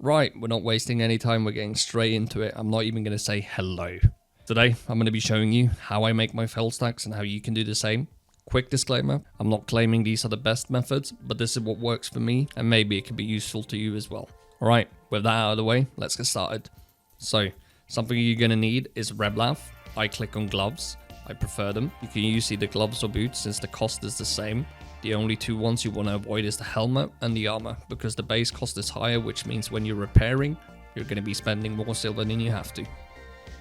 Right, we're not wasting any time, we're getting straight into it. I'm not even going to say hello. Today, I'm going to be showing you how I make my fail stacks and how you can do the same. Quick disclaimer, I'm not claiming these are the best methods, but this is what works for me, and maybe it could be useful to you as well. Alright, with that out of the way, let's get started. So, something you're going to need is Reblath. I click on gloves. I prefer them. You can use either gloves or boots since the cost is the same. The only two ones you want to avoid is the helmet and the armor, because the base cost is higher, which means when you're repairing, you're going to be spending more silver than you have to.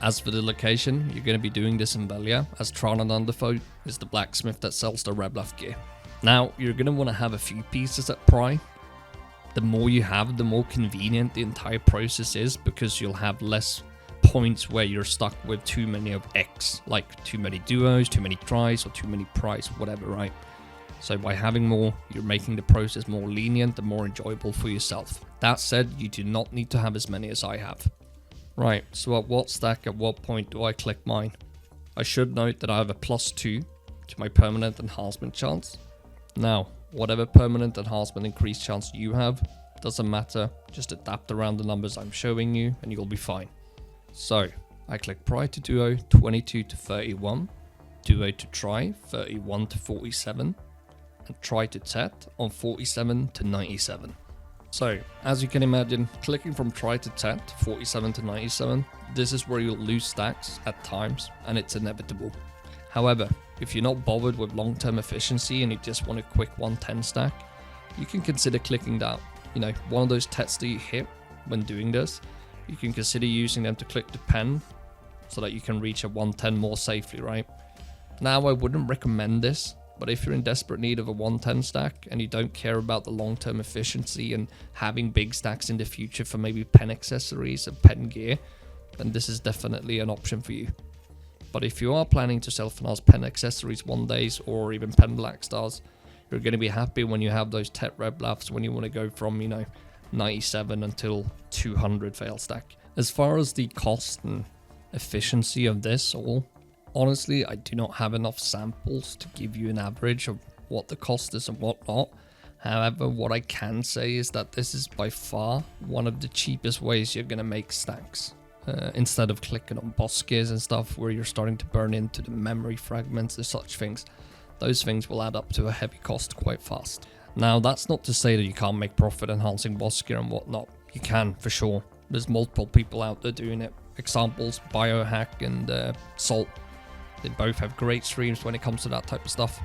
As for the location, you're going to be doing this in Belia, as Trananandafo is the blacksmith that sells the Reblath gear. Now, you're going to want to have a few pieces at Pry. The more you have, the more convenient the entire process is, because you'll have less points where you're stuck with too many of X, like too many duos, too many tries, or too many pries, whatever, right? So by having more, you're making the process more lenient and more enjoyable for yourself. That said, you do not need to have as many as I have. Right, so at what stack, at what point do I click mine? I should note that I have a +2 to my permanent enhancement chance. Now, whatever permanent enhancement increase chance you have, doesn't matter, just adapt around the numbers I'm showing you and you'll be fine. So, I click Pry to Duo 22 to 31, Duo to Try 31 to 47, and Try to Tet on 47 to 97. So, as you can imagine, clicking from Try to Tet 47 to 97, this is where you'll lose stacks at times, and it's inevitable. However, if you're not bothered with long-term efficiency and you just want a quick 110 stack, you can consider clicking down. You know, one of those Tets that you hit when doing this, you can consider using them to click the pen so that you can reach a 110 more safely, right? Now, I wouldn't recommend this, but if you're in desperate need of a 110 stack and you don't care about the long-term efficiency and having big stacks in the future for maybe pen accessories and pen gear, then this is definitely an option for you. But if you are planning to self-finance pen accessories one days or even pen black stars, you're going to be happy when you have those Tet Reblaths when you want to go from, 97 until 200 fail stack. As far as the cost and efficiency of this all, honestly, I do not have enough samples to give you an average of what the cost is and what not. However, what I can say is that this is by far one of the cheapest ways you're going to make stacks. Instead of clicking on boss gears and stuff where you're starting to burn into the memory fragments and such things, those things will add up to a heavy cost quite fast. Now, that's not to say that you can't make profit enhancing boss gear and whatnot. You can, for sure. There's multiple people out there doing it. Examples, Biohack and Salt. They both have great streams when it comes to that type of stuff.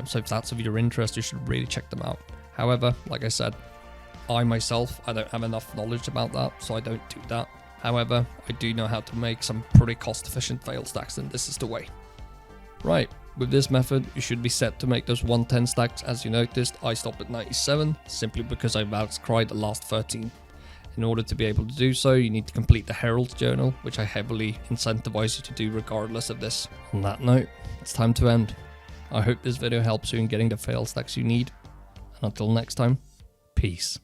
So if that's of your interest, you should really check them out. However, like I said, I myself don't have enough knowledge about that, so I don't do that. However, I do know how to make some pretty cost-efficient fail stacks, and this is the way. Right, with this method, you should be set to make those 110 stacks. As you noticed, I stopped at 97, simply because I've outcried the last 13. In order to be able to do so, you need to complete the Herald's Journal, which I heavily incentivize you to do regardless of this. On that note, it's time to end. I hope this video helps you in getting the fail stacks you need, and until next time, peace.